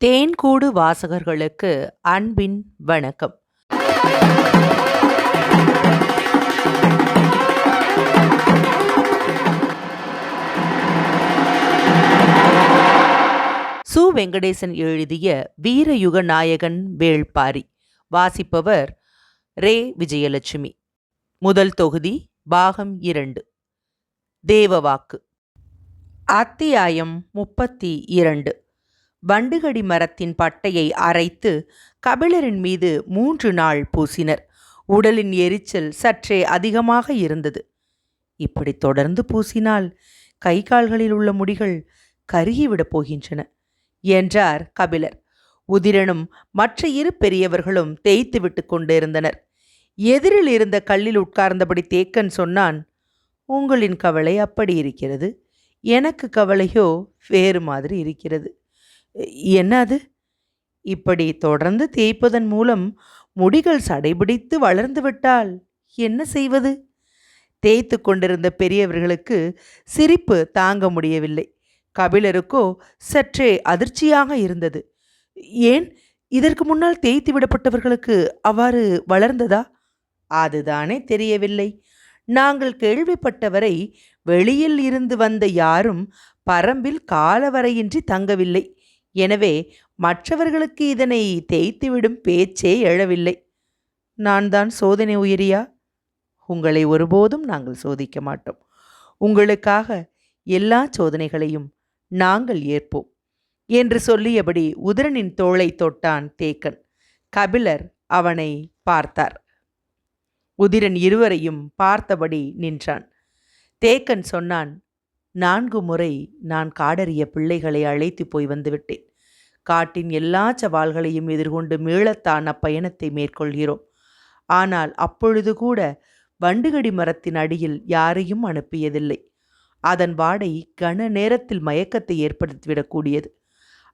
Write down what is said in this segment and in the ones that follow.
தேன்கூடு வாசகர்களுக்கு அன்பின் வணக்கம். சு. வெங்கடேசன் எழுதிய வீரயுக நாயகன் வேள்பாரி. வாசிப்பவர் ரே. விஜயலட்சுமி. முதல் தொகுதி, பாகம் 2. தேவவாக்கு. அத்தியாயம் 32. வண்டுகடி மரத்தின் பட்டையை அரைத்து கபிலரின் மீது 3 நாள் பூசினர். உடலின் எரிச்சல் சற்றே அதிகமாக இருந்தது. இப்படி தொடர்ந்து பூசினால் கை கால்களில் உள்ள முடிகள் கருகிவிடப் போகின்றன என்றார் கபிலர். உதிரனும் மற்ற 2 பெரியவர்களும் தேய்த்து விட்டு கொண்டிருந்தனர். எதிரில் இருந்த கல்லில் உட்கார்ந்தபடி தேக்கன் சொன்னான், உங்களின் கவலை அப்படி இருக்கிறது, எனக்கு கவலையோ வேறு மாதிரி இருக்கிறது. என்ன அது? இப்படி தொடர்ந்து தேய்ப்பதன் மூலம் முடிகள் சடைபிடித்து வளர்ந்து விட்டால் என்ன செய்வது? தேய்த்து கொண்டிருந்த பெரியவர்களுக்கு சிரிப்பு தாங்க முடியவில்லை. கபிலருக்கோ சற்றே அதிர்ச்சியாக இருந்தது. ஏன், இதற்கு முன்னால் தேய்த்து விடப்பட்டவர்களுக்கு அவ்வாறு வளர்ந்ததா? அதுதானே தெரியவில்லை. நாங்கள் கேள்விப்பட்டவரை வெளியில் இருந்து வந்த யாரும் பரம்பில் காலவரையின்றி தங்கவில்லை. எனவே மற்றவர்களுக்கு இதனை தேய்த்துவிடும் பேச்சே எழவில்லை. நான் தான் சோதனை உயிரியா? உங்களை ஒருபோதும் நாங்கள் சோதிக்க மாட்டோம். உங்களுக்காக எல்லா சோதனைகளையும் நாங்கள் ஏற்போம் என்று சொல்லியபடி உதிரனின் தோளை தொட்டான் தேக்கன். கபிலர் அவனை பார்த்தார். உதிரன் இருவரையும் பார்த்தபடி நின்றான். தேக்கன் சொன்னான், 4 முறை நான் காடறிய பிள்ளைகளை அழைத்து போய் வந்துவிட்டேன். காட்டின் எல்லா சவால்களையும் எதிர்கொண்டு மீளத்தான் அப்பயணத்தை மேற்கொள்கிறோம். ஆனால் அப்பொழுது கூட வண்டுகடி மரத்தின் அடியில் யாரையும் அனுப்பியதில்லை. அதன் வாடை கன நேரத்தில் மயக்கத்தை ஏற்படுத்திவிடக்கூடியது.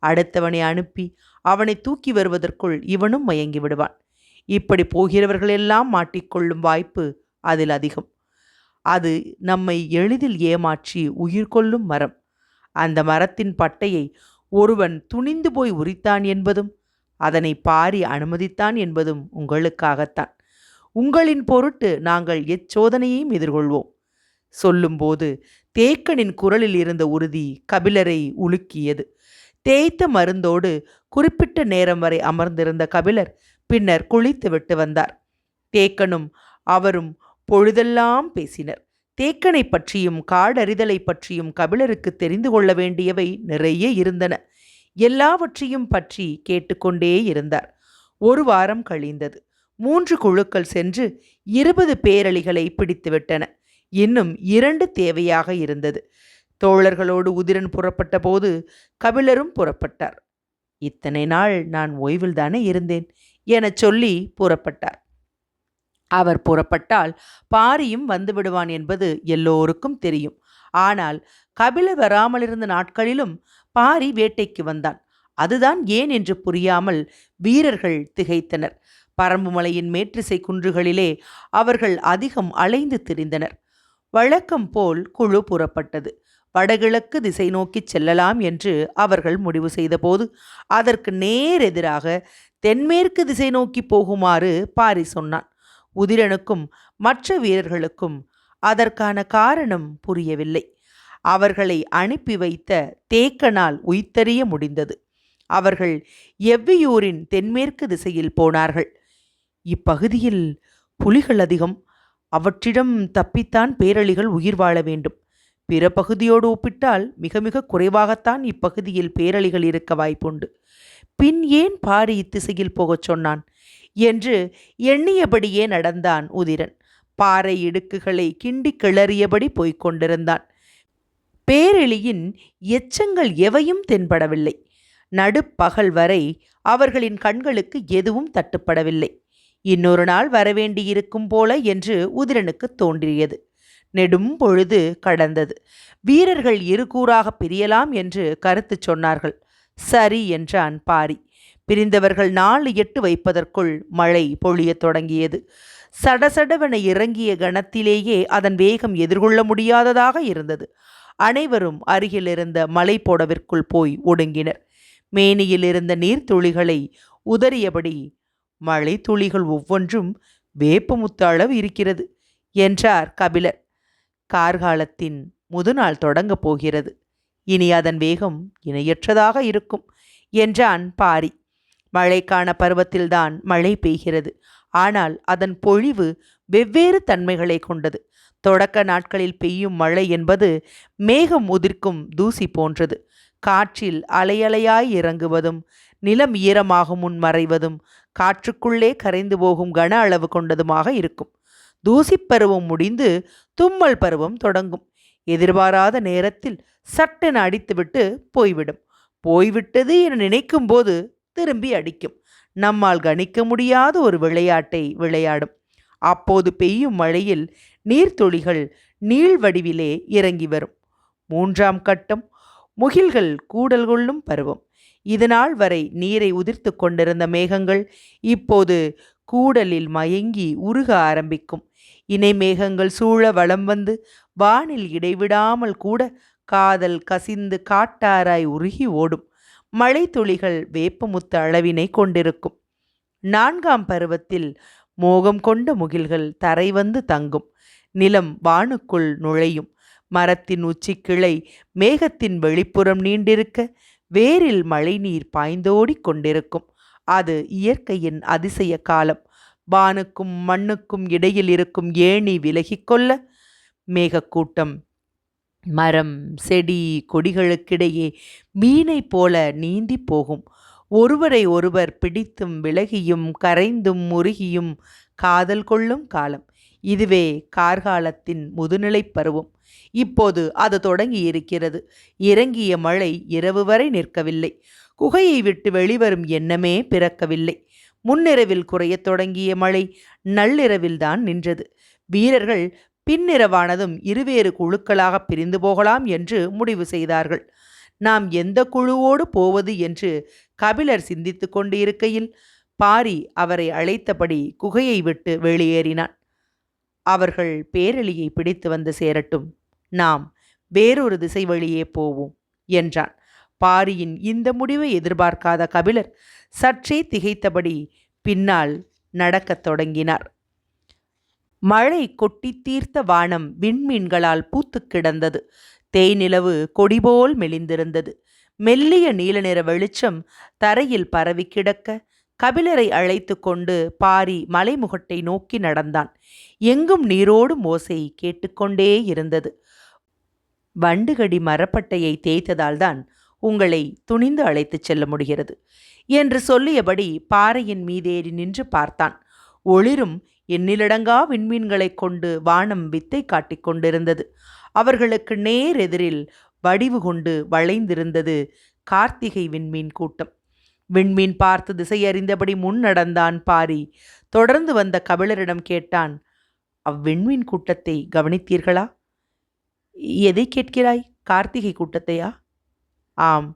அடுத்தவனை அனுப்பி அவனை தூக்கி வருவதற்குள் இவனும் மயங்கி விடுவான். இப்படி போகிறவர்களெல்லாம் மாட்டிக்கொள்ளும் வாய்ப்பு அதில் அதிகம். அது நம்மை எளிதில் ஏமாற்றி உயிர் கொள்ளும் மரம். அந்த மரத்தின் பட்டையை ஒருவன் துணிந்து போய் உரித்தான் என்பதும் அதனை பாரி அனுமதித்தான் என்பதும் உங்களுக்காகத்தான். உங்களின் பொருட்டு நாங்கள் எச்சோதனையையும் எதிர்கொள்வோம். சொல்லும்போது தேக்கனின் குரலில் இருந்த உறுதி கபிலரை உலுக்கியது. தேய்த்த மருந்தோடு குறிப்பிட்ட நேரம் வரை அமர்ந்திருந்த கபிலர் பின்னர் குளித்து விட்டு வந்தார். தேக்கனும் அவரும் பொழுதெல்லாம் பேசினர். தேக்கனை பற்றியும் காடறிதலை பற்றியும் கபிலருக்கு தெரிந்து கொள்ள வேண்டியவை நிறைய இருந்தன. எல்லாவற்றையும் பற்றி கேட்டுக்கொண்டே இருந்தார். 1 வாரம் கழிந்தது. 3 குழுக்கள் சென்று 20 பேரளிகளை பிடித்துவிட்டன. இன்னும் 2 தேவையாக இருந்தது. தோழர்களோடு உதிரன் புறப்பட்ட போது கபிலரும் புறப்பட்டார். இத்தனை நாள் நான் ஓய்வில்தானே இருந்தேன் என சொல்லி புறப்பட்டார். அவர் புறப்பட்டால் பாரியும் வந்துவிடுவான் என்பது எல்லோருக்கும் தெரியும். ஆனால் கபிலர் வராமலிருந்த நாட்களிலும் பாரி வேட்டைக்கு வந்தான். அதுதான் ஏன் என்று புரியாமல் வீரர்கள் திகைத்தனர். பரம்புமலையின் மேற்றிசை குன்றுகளிலே அவர்கள் அதிகம் அலைந்து திரிந்தனர். வழக்கம் போல் குழு புறப்பட்டது. வடகிழக்கு திசை நோக்கி செல்லலாம் என்று அவர்கள் முடிவு செய்தபோது அதற்கு நேரெதிராக தென்மேற்கு திசை நோக்கி போகுமாறு பாரி சொன்னான். உதிரனுக்கும் மற்ற வீரர்களுக்கும் அதற்கான காரணம் புரியவில்லை. அவர்களை அனுப்பி வைத்த தேக்கனால் உய்த்தறிய முடிந்தது. அவர்கள் எவ்வியூரின் தென்மேற்கு திசையில் போனார்கள். இப்பகுதியில் புலிகள் அதிகம். அவற்றிடம் தப்பித்தான் பேரளிகள் உயிர் வாழ வேண்டும். பிற பகுதியோடு ஒப்பிட்டால் மிக மிக குறைவாகத்தான் இப்பகுதியில் பேரளிகள் இருக்க வாய்ப்புண்டு. பின் ஏன் பாரி இத்திசையில் போகச் சொன்னான் என்று எண்ணியபடியே நடந்தான் உதிரன். பாறை இடுக்குகளை கிண்டி கிளறியபடி போய்க் கொண்டிருந்தான். பேரெளியின் எச்சங்கள் எவையும் தென்படவில்லை. நடுப்பகல் வரை அவர்களின் கண்களுக்கு எதுவும் தட்டுப்படவில்லை. இன்னொரு நாள் வரவேண்டியிருக்கும் போல என்று உதிரனுக்கு தோன்றியது. நெடும் பொழுது கடந்தது. வீரர்கள் 2 கூறாக பிரியலாம் என்று கருத்து சொன்னார்கள். சரி என்றான் பாரி. பிரிந்தவர்கள் 4 எட்டு வைப்பதற்குள் மழை பொழியத் தொடங்கியது. சடசடவென இறங்கிய கணத்திலேயே அதன் வேகம் எதிர்கொள்ள முடியாததாக இருந்தது. அனைவரும் அருகில் இருந்த மலை போடவிற்குள் போய் ஒடுங்கினர். மேனியில் இருந்த நீர்த்துளிகளை உதறியபடி, மழை துளிகள் ஒவ்வொன்றும் வேப்பமுத்து அளவு இருக்கிறது என்றார் கபிலர். கார்காலத்தின் முதுநாள் தொடங்கப் போகிறது. இனி அதன் வேகம் இணையற்றதாக இருக்கும் என்றான் பாரி. மழைக்கான பருவத்தில்தான் மழை பெய்கிறது. ஆனால் அதன் பொழிவு வெவ்வேறு தன்மைகளை கொண்டது. தொடக்க நாட்களில் பெய்யும் மழை என்பது மேகம் உதிர்க்கும் தூசி போன்றது. காற்றில் அலையலையாய் இறங்குவதும் நிலம் ஈரமாக முன் மறைவதும் காற்றுக்குள்ளே கரைந்து போகும் கன அளவு கொண்டதுமாக இருக்கும். தூசிப் பருவம் முடிந்து தும்மல் பருவம் தொடங்கும். எதிர்பாராத நேரத்தில் சட்டென அடித்துவிட்டு போய்விடும். போய்விட்டது என நினைக்கும் போது திரும்பி அடிக்கும். நம்மால் கணிக்க முடியாத ஒரு விளையாட்டை விளையாடும். அப்போது பெய்யும் மழையில் நீர்த்துளிகள் நீள் வடிவிலே இறங்கி வரும். 3ஆம் கட்டம் முகில்கள் கூடல் கொள்ளும் பருவம். இதுநாள் வரை நீரை உதிர்த்து கொண்டிருந்த மேகங்கள் இப்போது கூடலில் மயங்கி உருக ஆரம்பிக்கும். இணை மேகங்கள் சூழ வலம் வந்து வானில் இடைவிடாமல் கூட காதல் கசிந்து காட்டாராய் உருகி ஓடும். மழை துளிகள் வேப்பமுத்து அளவினை கொண்டிருக்கும். 4ஆம் பருவத்தில் மோகம் கொண்ட முகில்கள் தரை வந்து தங்கும். நிலம் வானுக்குள் நுழையும். மரத்தின் உச்சி கிளை மேகத்தின் வெளிப்புறம் நீண்டிருக்க வேரில் மழை நீர் பாய்ந்தோடி கொண்டிருக்கும். அது இயற்கையின் அதிசய காலம். வானுக்கும் மண்ணுக்கும் இடையில் இருக்கும் ஏணி விலகிக்கொள்ள மேகக்கூட்டம் மரம் செடி கொடிகளுக்கிடையே மீனை போல நீந்தி போகும். ஒருவரை ஒருவர் பிடித்தும் விலகியும் கரைந்தும் முருகியும் காதல் கொள்ளும் காலம். இதுவே கார்காலத்தின் முதுநிலை பருவம். இப்போது அது தொடங்கி இருக்கிறது. இறங்கிய மழை இரவு வரை நிற்கவில்லை. குகையை விட்டு வெளிவரும் எண்ணமே பிறக்கவில்லை. முன்னிரவில் குறையத் தொடங்கிய மழை நள்ளிரவில்தான் நின்றது. வீரர்கள் பின்னிரவானதும் இருவேறு குழுக்களாக பிரிந்து போகலாம் என்று முடிவு செய்தார்கள். நாம் எந்த குழுவோடு போவது என்று கபிலர் சிந்தித்து கொண்டு இருக்கையில் பாரி அவரை அழைத்தபடி குகையை விட்டு வெளியேறினான். அவர்கள் பேரழியை பிடித்து வந்து சேரட்டும், நாம் வேறொரு திசை வழியே போவோம் என்றான். பாரியின் இந்த முடிவை எதிர்பார்க்காத கபிலர் சற்றே திகைத்தபடி பின்னால் நடக்கத் தொடங்கினார். மழை கொட்டி தீர்த்த வானம் விண்மீன்களால் பூத்து கிடந்தது. தேய்நிலவு கொடிபோல் மெலிந்திருந்தது. மெல்லிய நீல நிற வெளிச்சம் தரையில் பரவி கிடக்க கபிலரை அழைத்து கொண்டு பாரி மலைமுகட்டை நோக்கி நடந்தான். எங்கும் நீரோடும் ஓசை கேட்டுக்கொண்டே இருந்தது. வண்டுகடி மரப்பட்டையை தேய்த்ததால்தான் உங்களை துணிந்து அழைத்துச் செல்ல முடிகிறது என்று சொல்லியபடி பாறையின் மீதேறி நின்று பார்த்தான். ஒளிரும் எண்ணிலடங்கா விண்மீன்களைக் கொண்டு வானம் வித்தை காட்டிக் கொண்டிருந்தது. அவர்களுக்கு நேர் எதிரில் வடிவு கொண்டு வளைந்திருந்தது கார்த்திகை விண்மீன் கூட்டம். விண்மீன் பார்த்து திசையறிந்தபடி முன் நடந்தான் பாரி. தொடர்ந்து வந்த கபிலரிடம் கேட்டான், அவ்விண்மீன் கூட்டத்தை கவனித்தீர்களா? எதை கேட்கிறாய்? கார்த்திகை கூட்டத்தையா? ஆம்,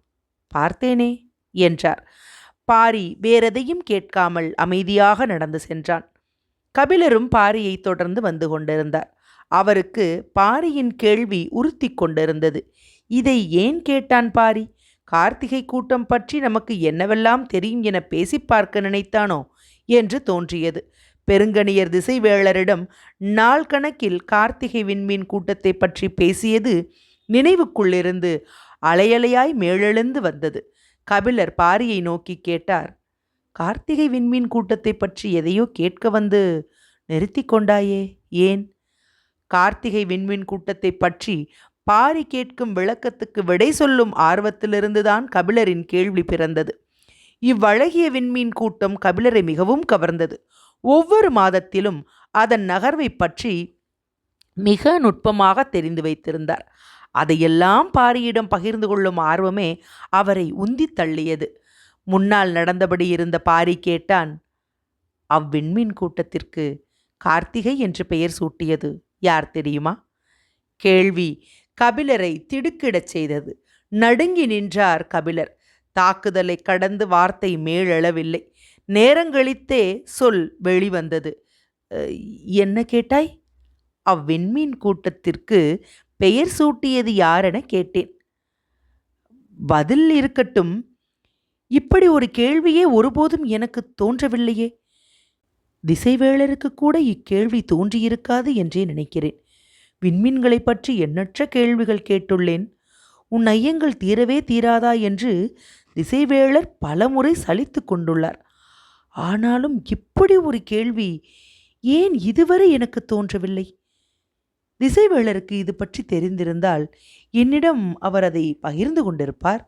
பார்த்தேனே என்றார். பாரி வேறெதையும் கேட்காமல் அமைதியாக நடந்து சென்றான். கபிலரும் பாரியை தொடர்ந்து வந்து கொண்டிருந்தார். அவருக்கு பாரியின் கேள்வி உறுத்தி கொண்டிருந்தது. இதை ஏன் கேட்டான் பாரி? கார்த்திகை கூட்டம் பற்றி நமக்கு என்னவெல்லாம் தெரியும் என பேசி பார்க்க நினைத்தானோ என்று தோன்றியது. பெருங்கணியர் திசைவேளரிடம் நாள் கணக்கில் கார்த்திகை விண்மீன் கூட்டத்தை பற்றி பேசியது நினைவுக்குள்ளிருந்து அலையலையாய் மேலெழுந்து வந்தது. கபிலர் பாரியை நோக்கி கேட்டார், கார்த்திகை விண்மீன் கூட்டத்தை பற்றி எதையோ கேட்க வந்து நிறுத்தி கொண்டாயே, ஏன்? கார்த்திகை விண்மீன் கூட்டத்தை பற்றி பாரி கேட்கும் விளக்கத்துக்கு விடை சொல்லும் ஆர்வத்திலிருந்துதான் கபிலரின் கேள்வி பிறந்தது. இவ்வழகிய விண்மீன் கூட்டம் கபிலரை மிகவும் கவர்ந்தது. ஒவ்வொரு மாதத்திலும் அதன் நகர்வை பற்றி மிக நுட்பமாக தெரிந்து வைத்திருந்தார். அதையெல்லாம் பாரியிடம் பகிர்ந்து கொள்ளும் ஆர்வமே அவரை உந்தி தள்ளியது. முன்னால் நடந்தபடி இருந்த பாரி கேட்டான், அவ்விண்மீன் கூட்டத்திற்கு கார்த்திகை என்று பெயர் சூட்டியது யார் தெரியுமா? கேள்வி கபிலரை திடுக்கிடச் செய்தது. நடுங்கி நின்றார் கபிலர். தாக்குதலை கடந்து வார்த்தை மேலெழவில்லை. நேரங்களித்தே சொல் வெளிவந்தது. என்ன கேட்டாய்? அவ்விண்மீன் கூட்டத்திற்கு பெயர் சூட்டியது யாரென கேட்டேன். பதில் இருக்கட்டும். இப்படி ஒரு கேள்வியே ஒருபோதும் எனக்கு தோன்றவில்லையே. திசைவேளருக்கு கூட இக்கேள்வி தோன்றியிருக்காது என்றே நினைக்கிறேன். விண்மீன்களைப் பற்றி எண்ணற்ற கேள்விகள் கேட்டுள்ளேன். உன் ஐயங்கள் தீரவே தீராதா என்று திசைவேளர் பலமுறை சலித்துக் கொண்டுள்ளார். ஆனாலும் இப்படி ஒரு கேள்வி ஏன் இதுவரை எனக்கு தோன்றவில்லை? திசைவேளருக்கு இது பற்றி தெரிந்திருந்தால் என்னிடம் அவர் அதை பகிர்ந்து கொண்டிருப்பார்.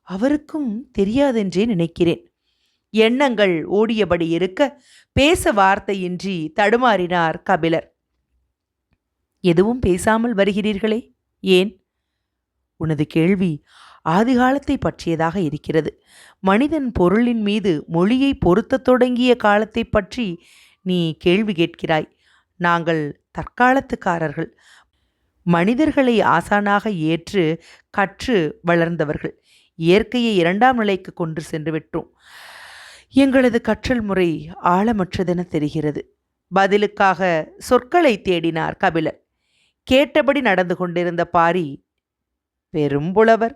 அவருக்கும் தெரியாதென்றே நினைக்கிறேன். எண்ணங்கள் ஓடியபடி இருக்க பேச வார்த்தையின்றி தடுமாறினார் கபிலர். எதுவும் பேசாமல் வருகிறீர்களே, ஏன்? உனது கேள்வி ஆதிகாலத்தை பற்றியதாக இருக்கிறது. மனிதன் பொருளின் மீது மொழியை பொருத்தத் தொடங்கிய காலத்தை பற்றி நீ கேள்வி கேட்கிறாய். நாங்கள் தற்காலத்துக்காரர்கள். மனிதர்களை ஆசானாக ஏற்று கற்று வளர்ந்தவர்கள். இயற்கையை இரண்டாம் நிலைக்கு கொண்டு சென்று விட்டோம். எங்களது கற்றல் முறை ஆழமற்றதென தெரிகிறது. பதிலுக்காக சொற்களை தேடினார் கபிலர். கேட்டபடி நடந்து கொண்டிருந்த பாரி, பெரும்புலவர்,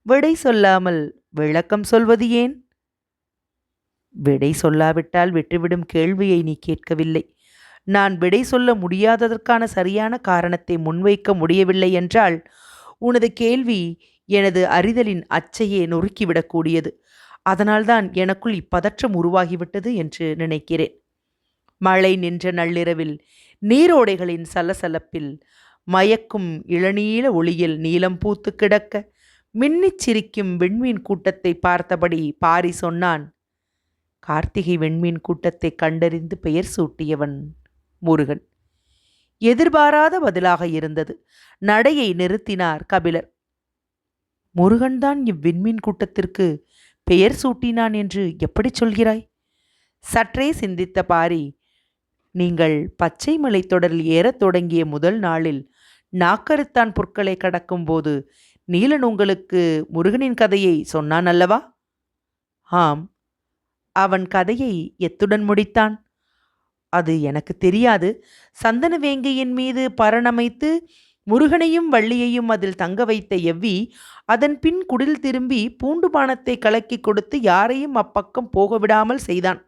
விடை சொல்லாமல் விளக்கம் சொல்வது ஏன்? விடை சொல்லாவிட்டால் விட்டுவிடும் கேள்வியை நீ கேட்கவில்லை. நான் விடை சொல்ல முடியாததற்கான சரியான காரணத்தை முன்வைக்க முடியவில்லை என்றால் உனது கேள்வி எனது அறிதலின் அச்சையே நொறுக்கிவிடக்கூடியது. அதனால்தான் எனக்குள் இப்பதற்றம் உருவாகிவிட்டது என்று நினைக்கிறேன். மழை நின்ற நள்ளிரவில் நீரோடைகளின் சலசலப்பில் மயக்கும் இளநீல ஒளியில் நீலம் பூத்து கிடக்க மின்னிச் சிரிக்கும் விண்மீன் கூட்டத்தை பார்த்தபடி பாரி சொன்னான், கார்த்திகை விண்மீன் கூட்டத்தை கண்டறிந்து பெயர் சூட்டியவன் முருகன். எதிர்பாராத பதிலாக இருந்தது. நடையை நிறுத்தினார் கபிலர். முருகன்தான் இவ்விண்மீன் கூட்டத்திற்கு பெயர் சூட்டினான் என்று எப்படி சொல்கிறாய்? சற்றே சிந்தித்த பாரி, நீங்கள் பச்சை மலை தொடரில் ஏறத் தொடங்கிய முதல் நாளில் நாக்கருத்தான் புற்களை கடக்கும்போது நீலன் உங்களுக்கு முருகனின் கதையை சொன்னான் அல்லவா? ஆம். அவன் கதையை எத்துடன் முடித்தான்? அது எனக்கு தெரியாது. சந்தன வேங்கையின் மீது பரணமைத்து முருகனையும் வள்ளியையும் அதில் தங்க வைத்த எவ்வி அதன் பின் குடில் திரும்பி பூண்டு பானத்தை கலக்கி கொடுத்து யாரையும் அப்பக்கம் போக விடாமல் செய்தான்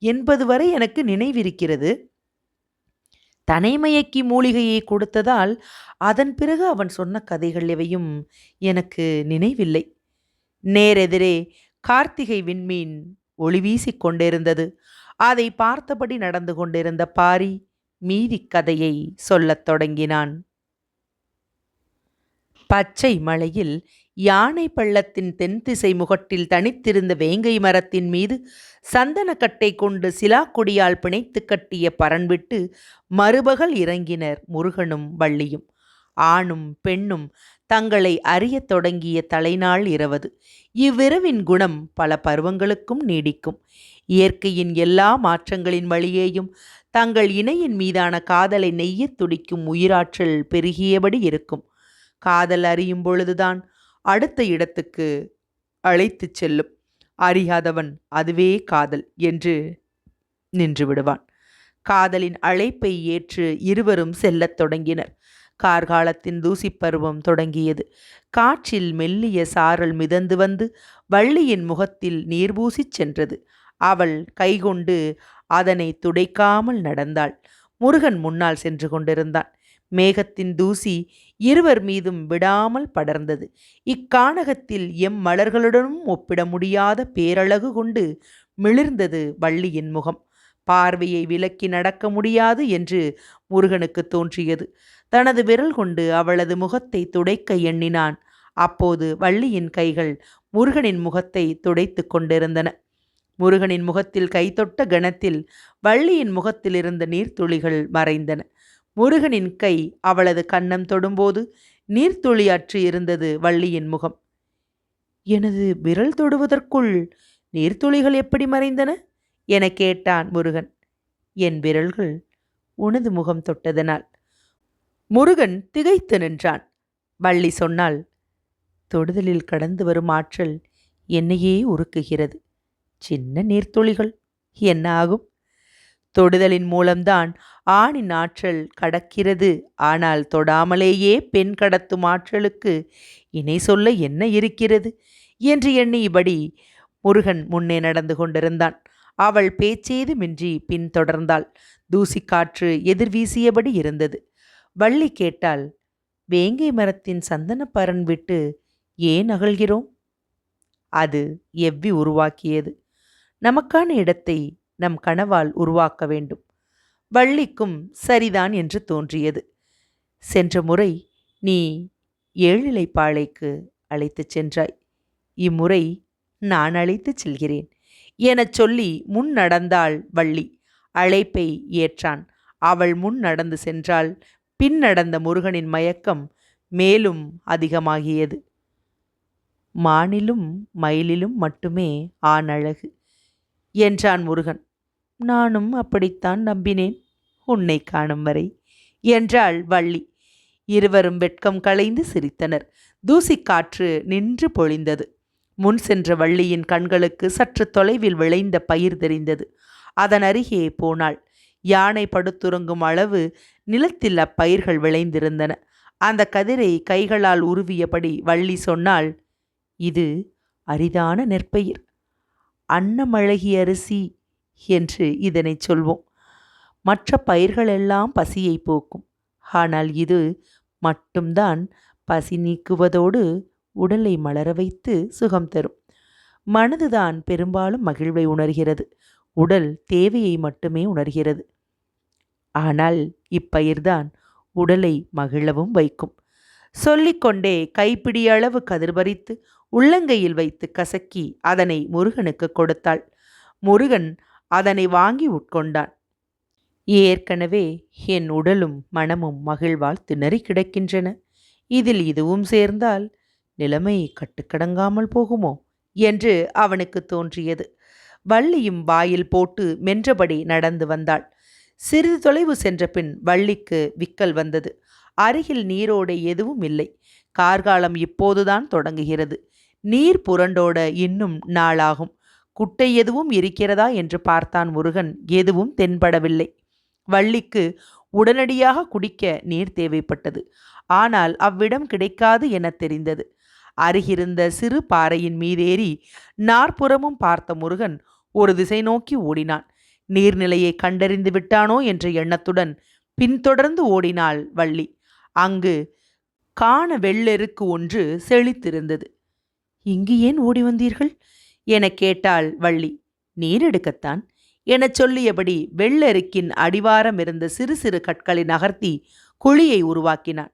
என்பது வரை எனக்கு நினைவிருக்கிறது. தனைமயக்கி மூலிகையை கொடுத்ததால் அதன் பிறகு அவன் சொன்ன கதைகள் எவையும் எனக்கு நினைவில்லை. நேரெதிரே கார்த்திகை விண்மீன் ஒளி வீசிக் கொண்டிருந்தது. அதை பார்த்தபடி நடந்து கொண்டிருந்த பாரி மீதி கதையை சொல்லத் தொடங்கினான். பச்சை மலையில் யானை பள்ளத்தின் தென்திசை முகட்டில் தனித்திருந்த வேங்கை மரத்தின் மீது சந்தனக்கட்டை கொண்டு சிலாக்கொடியால் பிணைத்து கட்டிய பரன்விட்டு மறுபகல் இறங்கினர் முருகனும் வள்ளியும். ஆணும் பெண்ணும் தங்களை அறியத் தொடங்கிய தலைநாள் இரவது. இவ்விரவின் குணம் பல பருவங்களுக்கும் நீடிக்கும். இயற்கையின் எல்லா மாற்றங்களின் வழியேயும் தங்கள் இணையின் மீதான காதலை நெய்யத் துடிக்கும் உயிராற்றல் பெருகியபடி இருக்கும். காதல் அறியும் பொழுதுதான் அடுத்த இடத்துக்கு அழைத்து செல்லும். அறியாதவன் அதுவே காதல் என்று நின்று விடுவான். காதலின் அழைப்பை ஏற்று இருவரும் செல்லத் தொடங்கினர். கார்காலத்தின் தூசிப்பருவம் தொடங்கியது. காற்றில் மெல்லிய சாரல் மிதந்து வந்து வள்ளியின் முகத்தில் நீர்பூசிச் சென்றது. அவள் கைகொண்டு அதனை துடைக்காமல் நடந்தாள். முருகன் முன்னால் சென்று கொண்டிருந்தான். மேகத்தின் தூசி இருவர் மீதும் விடாமல் படர்ந்தது. இக்கானகத்தில் மலர்களுடனும் ஒப்பிட முடியாத பேரழகு கொண்டு மிளிர்ந்தது வள்ளியின் முகம். பார்வையை விலக்கி நடக்க முடியாது என்று முருகனுக்கு தோன்றியது. தனது விரல் கொண்டு அவளது முகத்தை துடைக்க எண்ணினான். அப்போது வள்ளியின் கைகள் முருகனின் முகத்தை துடைத்து கொண்டிருந்தன. முருகனின் முகத்தில் கை தொட்ட கணத்தில் வள்ளியின் முகத்தில் இருந்த நீர்த்துளிகள் மறைந்தன. முருகனின் கை அவளது கன்னம் தொடும்போது நீர்த்துளி அற்று இருந்தது வள்ளியின் முகம். எனது விரல் தொடுவதற்குள் நீர்த்துளிகள் எப்படி மறைந்தன என கேட்டான் முருகன். என் விரல்கள் உனது முகம் தொட்டதனால். முருகன் திகைத்து நின்றான். வள்ளி சொன்னாள், தொடுதலில் கடந்து வரும் ஆற்றல் என்னையே உருக்குகிறது. சின்ன நீர்த்துளிகள் என்ன ஆகும்? தொடுதலின் மூலம்தான் ஆணின் ஆற்றல் கடக்கிறது. ஆனால் தொடாமலேயே பெண் கடத்தும் ஆற்றலுக்கு இணை சொல்ல என்ன இருக்கிறது என்று எண்ணியபடி முருகன் முன்னே நடந்து கொண்டிருந்தான். அவள் பேச்சேதுமின்றி பின்தொடர்ந்தாள். தூசிக்காற்று எதிர்வீசியபடி இருந்தது. வள்ளி கேட்டாள், வேங்கை மரத்தின் சந்தனப்பரண் விட்டு ஏன் அகல்கிறோம்? அது எவ்வி உருவாக்கியது. நமக்கான இடத்தை நம் கனவால் உருவாக்க வேண்டும். வள்ளிக்கும் சரிதான் என்று தோன்றியது. சென்ற முறை நீ ஏழிலைப்பாளைக்கு அழைத்துச் சென்றாய். இம்முறை நான் அழைத்துச் செல்கிறேன் எனச் சொல்லி முன் நடந்தாள் வள்ளி. அழைப்பை ஏற்றான். அவள் முன் நடந்து சென்றாள். பின் நடந்த முருகனின் மயக்கம் மேலும் அதிகமாகியது. மானிலும் மயிலிலும் மட்டுமே ஆண் அழகு என்றான் முருகன். நானும் அப்படித்தான் நம்பினேன் உன்னை காணும் வரை என்றாள் வள்ளி. இருவரும் வெட்கம் களைந்து சிரித்தனர். தூசிக்காற்று நின்று பொழிந்தது. முன் சென்ற வள்ளியின் கண்களுக்கு சற்று தொலைவில் விளைந்த பயிர் தெரிந்தது. அதன் அருகே போனாள். யானை படுத்துறங்கும் அளவு நிலத்தில் அப்பயிர்கள் விளைந்திருந்தன. அந்த கதிரை கைகளால் உருவியபடி வள்ளி சொன்னாள், இது அரிதான நெற்பயிர். அன்னமழகி அரிசி என்று இதனை சொல்வோம். மற்ற பயிர்களெல்லாம் பசியை போக்கும். ஆனால் இது மட்டும்தான் பசி நீக்குவதோடு உடலை மலர வைத்து சுகம் தரும். மனதுதான் பெரும்பாலும் மகிழ்வை உணர்கிறது. உடல் தேவையை மட்டுமே உணர்கிறது. ஆனால் இப்பயிர்தான் உடலை மகிழவும் வைக்கும். சொல்லிக்கொண்டே கைப்பிடியளவு கதிர் பறித்து உள்ளங்கையில் வைத்து கசக்கி அதனை முருகனுக்கு கொடுத்தாள். முருகன் அதனை வாங்கி உட்கொண்டான். ஏற்கனவே என் உடலும் மனமும் மகிழ்வால் திணறி கிடக்கின்றன. இதில் இதுவும் சேர்ந்தால் நிலைமை கட்டுக்கடங்காமல் போகுமோ என்று அவனுக்கு தோன்றியது. வள்ளியும் வாயில் போட்டு மென்றபடி நடந்து வந்தாள். சிறிது தொலைவு சென்ற பின் வள்ளிக்கு விக்கல் வந்தது. அருகில் நீரோடை எதுவும் இல்லை. கார்காலம் இப்போதுதான் தொடங்குகிறது. நீர் புரண்டோட இன்னும் நாளாகும். குட்டை எதுவும் இருக்கிறதா என்று பார்த்தான் முருகன். எதுவும் தென்படவில்லை. வள்ளிக்கு உடனடியாக குடிக்க நீர் தேவைப்பட்டது. ஆனால் அவ்விடம் கிடைக்காது என தெரிந்தது. அருகிருந்த சிறு பாறையின் மீதேறி நாற்புறமும் பார்த்த முருகன் ஒரு திசை நோக்கி ஓடினான். நீர்நிலையை கண்டறிந்து விட்டானோ என்ற எண்ணத்துடன் பின்தொடர்ந்து ஓடினாள் வள்ளி. அங்கு காண வெள்ளெருக்கு ஒன்று செழித்திருந்தது. இங்கு ஏன் ஓடி வந்தீர்கள் என கேட்டாள் வள்ளி. நீர் எடுக்கத்தான் எனச் சொல்லியபடி வெள்ளெருக்கின் அடிவாரம் இருந்த சிறு சிறு கற்களை நகர்த்தி குழியை உருவாக்கினான்.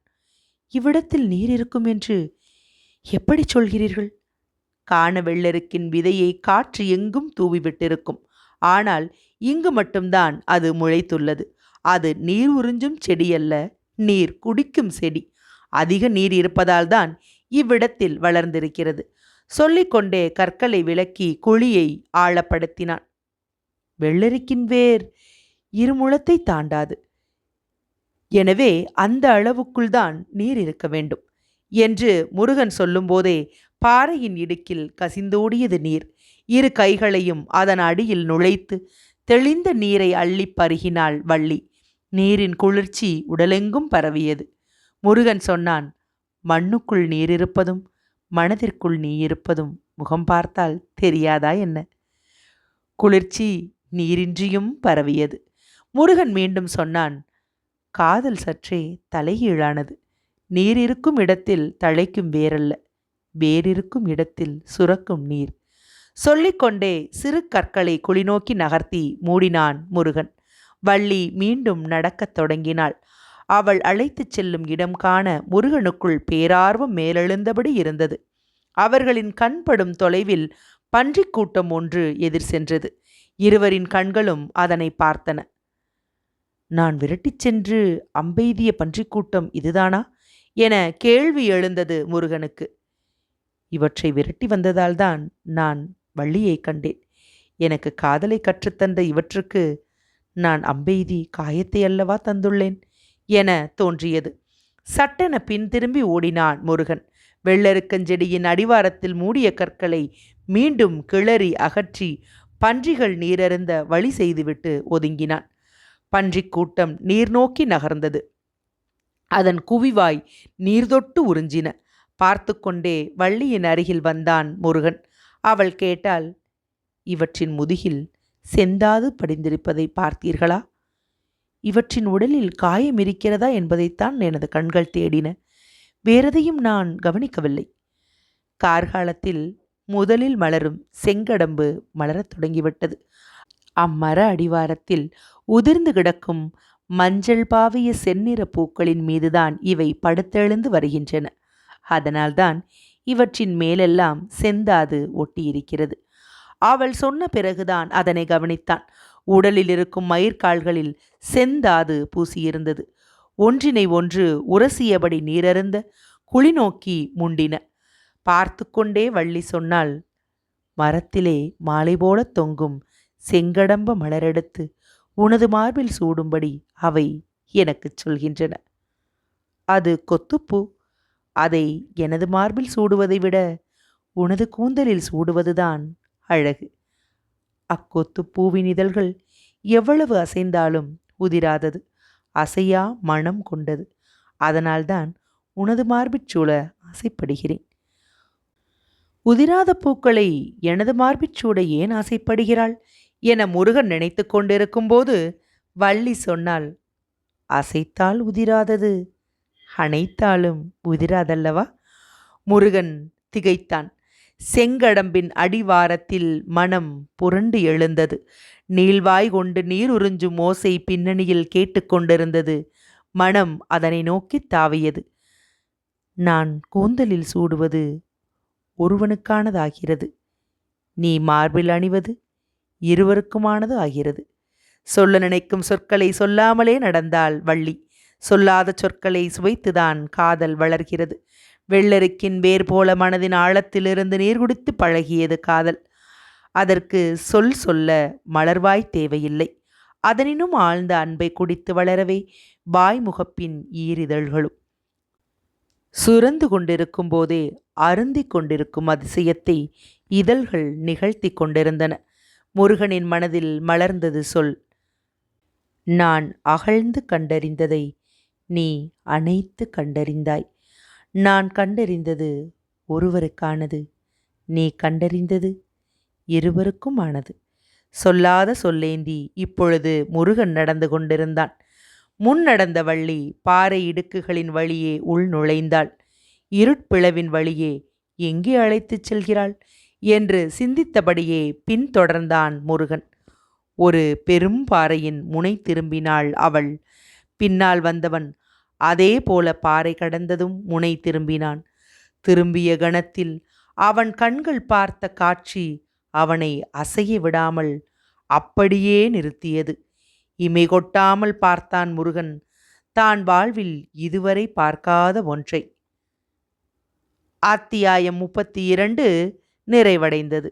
இவ்விடத்தில் நீர் இருக்கும் என்று எப்படி சொல்கிறீர்கள்? காண வெள்ளெருக்கின் விதையை காற்று எங்கும் தூவிவிட்டிருக்கும். ஆனால் இங்கு மட்டும்தான் அது முளைத்துள்ளது. அது நீர் உறிஞ்சும் செடியல்ல, நீர் குடிக்கும் செடி. அதிக நீர் இருப்பதால் தான் இவ்விடத்தில் வளர்ந்திருக்கிறது. சொல்லிக்கொண்டே கற்களை விலக்கி குழியை ஆழப்படுத்தினான். வெள்ளெருக்கின் வேர் இருமுழத்தை தாண்டாது. எனவே அந்த அளவுக்குள் தான் நீர் இருக்க வேண்டும் என்று முருகன் சொல்லும்போதே பாறையின் இடுக்கில் கசிந்தோடியது நீர். இரு கைகளையும் அதன் அடியில் நுழைத்து தெளிந்த நீரை அள்ளி பருகினாள் வள்ளி. நீரின் குளிர்ச்சி உடலெங்கும் பரவியது. முருகன் சொன்னான், மண்ணுக்குள் நீர் இருப்பதும் மனதிற்குள் நீ இருப்பதும் முகம் பார்த்தால் தெரியாதா என்ன? குளிர்ச்சி நீரின்றியும் பரவியது. முருகன் மீண்டும் சொன்னான், காதல் சற்றே தலைகீழானது. நீர் இருக்கும் இடத்தில் தழைக்கும் வேரல்ல, வேறிருக்கும் இடத்தில் சுரக்கும் நீர். சொல்லிக்கொண்டே சிறு கற்களை குளிநோக்கி நகர்த்தி மூடினான் முருகன். வள்ளி மீண்டும் நடக்கத் தொடங்கினாள். அவள் அழைத்துச் செல்லும் இடம் காண முருகனுக்குள் பேரார்வம் மேலெழுந்தபடி இருந்தது. அவர்களின் கண்படும் தொலைவில் பன்றிக் கூட்டம் ஒன்று எதிர் சென்றது. இருவரின் கண்களும் அதனை பார்த்தன. நான் விரட்டிச் சென்று அம்பெய்திய பன்றிக்கூட்டம் இதுதானா என கேள்வி எழுந்தது முருகனுக்கு. இவற்றை விரட்டி வந்ததால்தான் நான் வள்ளியை கண்டேன். எனக்கு காதலை கற்றுத்தந்த இவற்றுக்கு நான் அம்பெய்தி காயத்தை அல்லவா தந்துள்ளேன் என தோன்றியது. சட்டென பின் திரும்பி ஓடினான் முருகன். வெள்ளெருக்கஞ்செடியின் அடிவாரத்தில் மூடிய கற்களை மீண்டும் கிளறி அகற்றி பன்றிகள் நீரருந்த வழி செய்துவிட்டு ஒதுங்கினான். பன்றிக் கூட்டம் நீர் நோக்கி நகர்ந்தது. அதன் குவிவாய் நீர்தொட்டு உறிஞ்சின. பார்த்து கொண்டே வள்ளியின் அருகில் வந்தான் முருகன். அவள் கேட்டாள், இவற்றின் முதுகில் செந்தாது படிந்திருப்பதை பார்த்தீர்களா? இவற்றின் உடலில் காயம் இருக்கிறதா என்பதைத்தான் எனது கண்கள் தேடின. வேறெதையும் நான் கவனிக்கவில்லை. கார்காலத்தில் முதலில் மலரும் செங்கடம்பு மலரத் தொடங்கிவிட்டது. அம்மர அடிவாரத்தில் உதிர்ந்து கிடக்கும் மஞ்சள் பாவிய செந்நிற பூக்களின் மீதுதான் இவை படுத்தெழுந்து வருகின்றன. அதனால்தான் இவற்றின் மேலெல்லாம் செந்தாது ஒட்டியிருக்கிறது. அவள் சொன்ன பிறகுதான் அதனை கவனித்தான். உடலில் இருக்கும் மயிர்கால்களில் செந்தாது பூசியிருந்தது. ஒன்றினை ஒன்று உரசியபடி நீரருந்த குளிநோக்கி முண்டின. பார்த்து கொண்டே வள்ளி சொன்னாள், மரத்திலே மாலை போல தொங்கும் செங்கடம்ப மலரெடுத்து உனது மார்பில் சூடும்படி அவை எனக்குச் சொல்கின்றன. அது கொத்துப்பூ. அதை எனது மார்பில் சூடுவதை விட உனது கூந்தலில் சூடுவதுதான் அழகு. அக்கொத்து பூவின் இதழ்கள் எவ்வளவு அசைந்தாலும் உதிராதது, அசையா மனம் கொண்டது. அதனால்தான் உனது மார்பிற் சூழ ஆசைப்படுகிறேன். உதிராத பூக்களை எனது மார்பிற் சூட ஏன் ஆசைப்படுகிறாள் என முருகன் நினைத்து கொண்டிருக்கும் போது வள்ளி சொன்னாள், அசைத்தால் உதிராதது, அணைத்தாலும் உதிராதல்லவா? முருகன் திகைத்தான். செங்கடம்பின் அடிவாரத்தில் மனம் புரண்டு எழுந்தது. நீள்வாய் கொண்டு நீர் உறிஞ்சும் ஓசை பின்னணியில் கேட்டுக்கொண்டிருந்தது. மனம் அதனை நோக்கி தாவியது. நான் கூந்தலில் சூடுவது ஒருவனுக்கானதாகிறது, நீ மார்பில் அணிவது இருவருக்குமானது ஆகிறது. சொல்ல நினைக்கும் சொற்களை சொல்லாமலே நடந்தாள் வள்ளி. சொல்லாத சொற்களை சுவைத்துதான் காதல் வளர்கிறது. வெள்ளருக்கின் வேர் போல மனதின் ஆழத்திலிருந்து நீர் குடித்து பழகியது காதல். அதற்கு சொல்ல மலர்வாய் தேவையில்லை. அதனினும் ஆழ்ந்த அன்பை குடித்து வளரவே வாய்முகப்பின் ஈரிதழ்களும். சுரந்து கொண்டிருக்கும் போதே அருந்தி கொண்டிருக்கும் அதிசயத்தை இதழ்கள் நிகழ்த்தி கொண்டிருந்தன. முருகனின் மனதில் மலர்ந்தது சொல். நான் அகழ்ந்து கண்டறிந்ததை நீ அனைத்து கண்டறிந்தாய். நான் கண்டறிந்தது ஒருவருக்கானது, நீ கண்டறிந்தது இருவருக்கும் ஆனது. சொல்லாத சொல்லேந்தி இப்பொழுது முருகன் நடந்து கொண்டிருந்தான். முன் நடந்த வள்ளி பாறை இடுக்குகளின் வழியே உள் நுழைந்தாள். இருட்பிளவின் வழியே எங்கே அழைத்துச் செல்கிறாள் என்று சிந்தித்தபடியே பின்தொடர்ந்தான் முருகன். ஒரு பெரும் பாறையின் முனை திரும்பினாள் அவள். பின்னால் வந்தவன் அதே போல பாறை கடந்ததும் முனை திரும்பினான். திரும்பிய கணத்தில் அவன் கண்கள் பார்த்த காட்சி அவனை அசைய விடாமல் அப்படியே நிறுத்தியது. இமை கொட்டாமல் பார்த்தான் முருகன், தான் வாழ்வில் இதுவரை பார்க்காத ஒன்றை. அத்தியாயம் 32 நிறைவடைந்தது.